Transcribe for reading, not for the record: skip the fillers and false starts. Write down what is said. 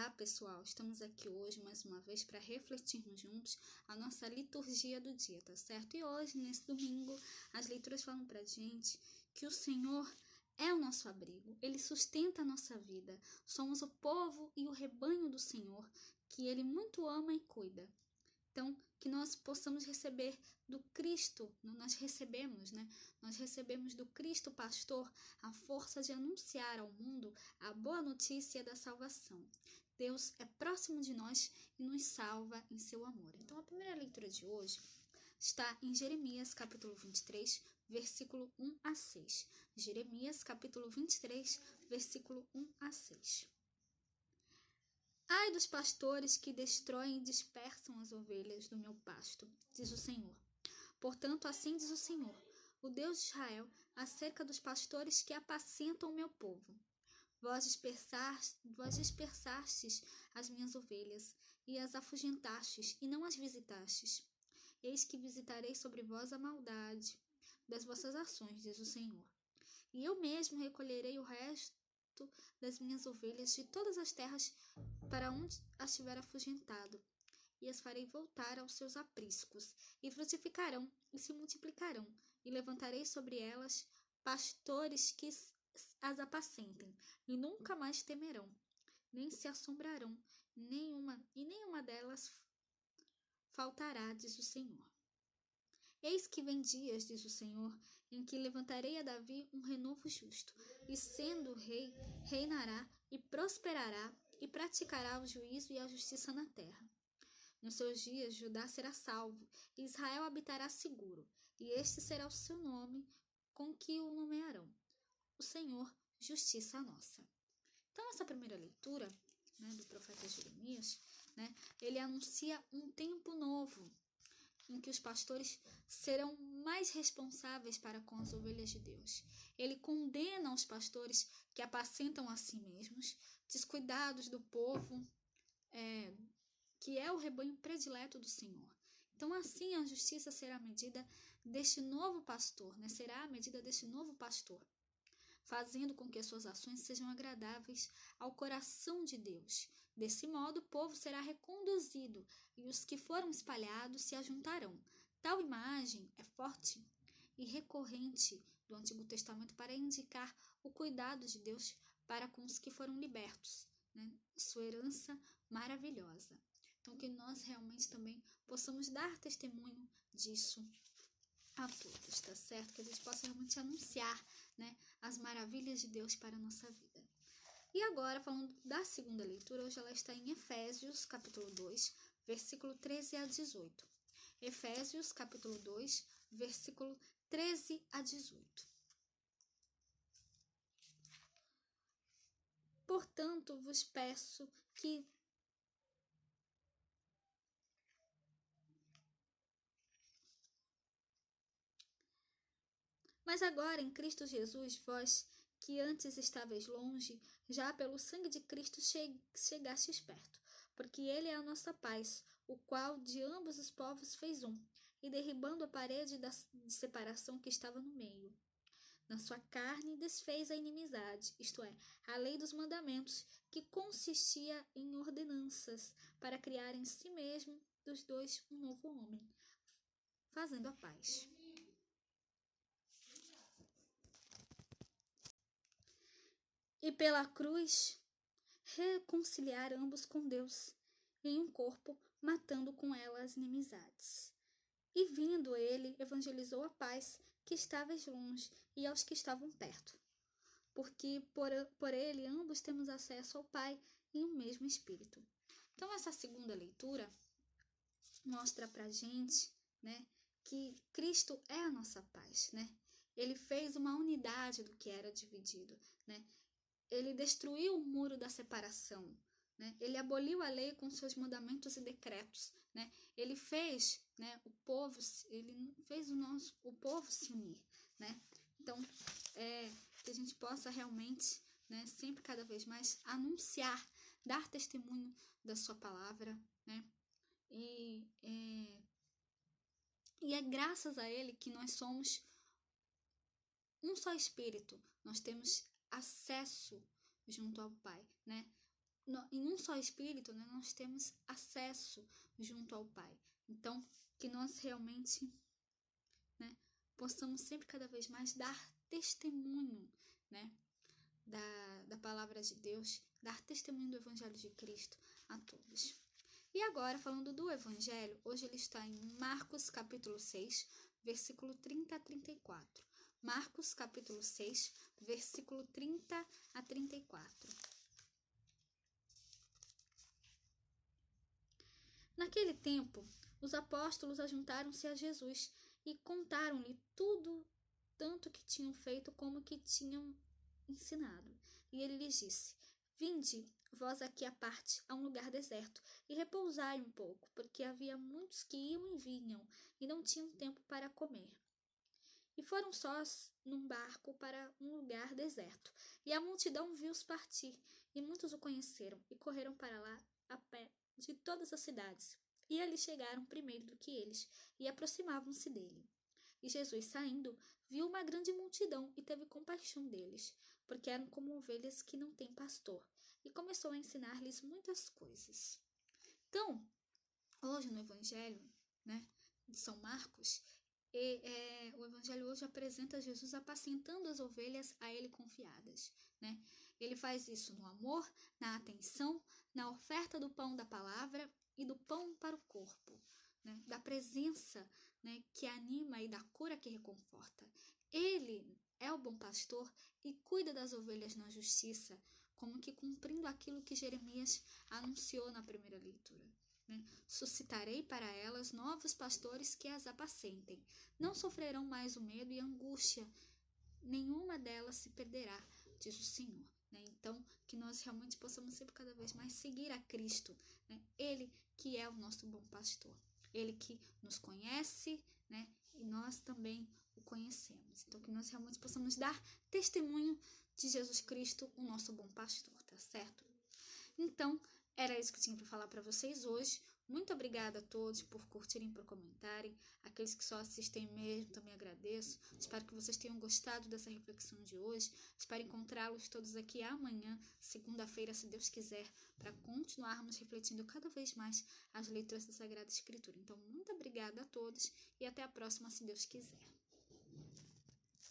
Olá, pessoal! Estamos aqui hoje mais uma vez para refletirmos juntos a nossa liturgia do dia, tá certo? E hoje, nesse domingo, as leituras falam pra gente que o Senhor é o nosso abrigo, Ele sustenta a nossa vida. Somos o povo e o rebanho do Senhor, que Ele muito ama e cuida. Então, que nós possamos receber do Cristo, nós recebemos do Cristo pastor a força de anunciar ao mundo a boa notícia da salvação. Deus é próximo de nós e nos salva em seu amor. Então, a primeira leitura de hoje está em Jeremias, capítulo 23, versículo 1 a 6. Jeremias, capítulo 23, versículo 1 a 6. Ai dos pastores que destroem e dispersam as ovelhas do meu pasto, diz o Senhor. Portanto, assim diz o Senhor, o Deus de Israel, acerca dos pastores que apacentam o meu povo. Vós dispersastes as minhas ovelhas, e as afugentastes, e não as visitastes. Eis que visitarei sobre vós a maldade das vossas ações, diz o Senhor. E eu mesmo recolherei o resto das minhas ovelhas de todas as terras para onde as tiver afugentado, e as farei voltar aos seus apriscos, e frutificarão, e se multiplicarão, e levantarei sobre elas pastores que as apacentem, e nunca mais temerão, nem se assombrarão, nenhuma delas faltará, diz o Senhor. Eis que vem dias, diz o Senhor, em que levantarei a Davi um renovo justo, e sendo rei, reinará e prosperará, e praticará o juízo e a justiça na terra. Nos seus dias, Judá será salvo, e Israel habitará seguro, e este será o seu nome com que o nomearão. O Senhor, justiça nossa. Então, essa primeira leitura, do profeta Jeremias, ele anuncia um tempo novo, em que os pastores serão mais responsáveis para com as ovelhas de Deus. Ele condena os pastores que apacentam a si mesmos, descuidados do povo, que é o rebanho predileto do Senhor. Então, assim, a justiça será a medida deste novo pastor, será a medida deste novo pastor, fazendo com que as suas ações sejam agradáveis ao coração de Deus. Desse modo, o povo será reconduzido e os que foram espalhados se ajuntarão. Tal imagem é forte e recorrente do Antigo Testamento para indicar o cuidado de Deus para com os que foram libertos, sua herança maravilhosa. Então, que nós realmente também possamos dar testemunho disso a todos, tá certo? Que a gente possa realmente anunciar, as maravilhas de Deus para a nossa vida. E agora, falando da segunda leitura, hoje ela está em Efésios, capítulo 2, versículo 13 a 18. Efésios, capítulo 2, versículo 13 a 18. Portanto, vos peço que Mas agora, em Cristo Jesus, vós, que antes estáveis longe, já pelo sangue de Cristo chegastes perto, porque Ele é a nossa paz, o qual de ambos os povos fez um, e derribando a parede de separação que estava no meio. Na sua carne desfez a inimizade, isto é, a lei dos mandamentos, que consistia em ordenanças, para criar em si mesmo dos dois um novo homem, fazendo a paz. E pela cruz reconciliar ambos com Deus em um corpo, matando com ela as inimizades. E vindo ele, evangelizou a paz que estavais longe e aos que estavam perto. Porque por ele ambos temos acesso ao Pai em um mesmo Espírito. Então, essa segunda leitura mostra pra gente, que Cristo é a nossa paz, Ele fez uma unidade do que era dividido, Ele destruiu o muro da separação, Ele aboliu a lei com seus mandamentos e decretos, Ele fez, o povo se unir, Então, que a gente possa realmente, sempre cada vez mais anunciar, dar testemunho da sua palavra, E é graças a Ele que nós somos um só Espírito, nós temos acesso junto ao Pai, em um só Espírito, né, nós temos acesso junto ao Pai. Então, que nós realmente, né, possamos sempre cada vez mais dar testemunho, né, da palavra de Deus, dar testemunho do Evangelho de Cristo a todos. E agora, falando do Evangelho, hoje ele está em Marcos capítulo 6, versículo 30 a 34. Marcos capítulo 6, versículo 30 a 34. Naquele tempo, os apóstolos ajuntaram-se a Jesus e contaram-lhe tudo, tanto que tinham feito como que tinham ensinado. E ele lhes disse: Vinde, vós aqui à parte, a um lugar deserto, e repousai um pouco, porque havia muitos que iam e vinham, e não tinham tempo para comer. E foram sós num barco para um lugar deserto. E a multidão viu-os partir, e muitos o conheceram, e correram para lá a pé de todas as cidades. E ali chegaram primeiro do que eles, e aproximavam-se dele. E Jesus, saindo, viu uma grande multidão e teve compaixão deles, porque eram como ovelhas que não têm pastor, e começou a ensinar-lhes muitas coisas. Então, hoje no Evangelho, né, de São Marcos, o Evangelho hoje apresenta Jesus apacentando as ovelhas a ele confiadas, né? Ele faz isso no amor, na atenção, na oferta do pão da palavra e do pão para o corpo, né? Da presença, né, que anima e da cura que reconforta. Ele é o bom pastor e cuida das ovelhas na justiça, como que cumprindo aquilo que Jeremias anunciou na primeira leitura. Suscitarei para elas novos pastores que as apacentem. Não sofrerão mais o medo e a angústia. Nenhuma delas se perderá, diz o Senhor. Então, que nós realmente possamos sempre cada vez mais seguir a Cristo. Ele que é o nosso bom pastor. Ele que nos conhece, e nós também o conhecemos. Então, que nós realmente possamos dar testemunho de Jesus Cristo, o nosso bom pastor, tá certo? Então, era isso que eu tinha para falar para vocês hoje. Muito obrigada a todos por curtirem, por comentarem. Aqueles que só assistem mesmo, também agradeço. Espero que vocês tenham gostado dessa reflexão de hoje. Espero encontrá-los todos aqui amanhã, segunda-feira, se Deus quiser, para continuarmos refletindo cada vez mais as leituras da Sagrada Escritura. Então, muito obrigada a todos e até a próxima, se Deus quiser.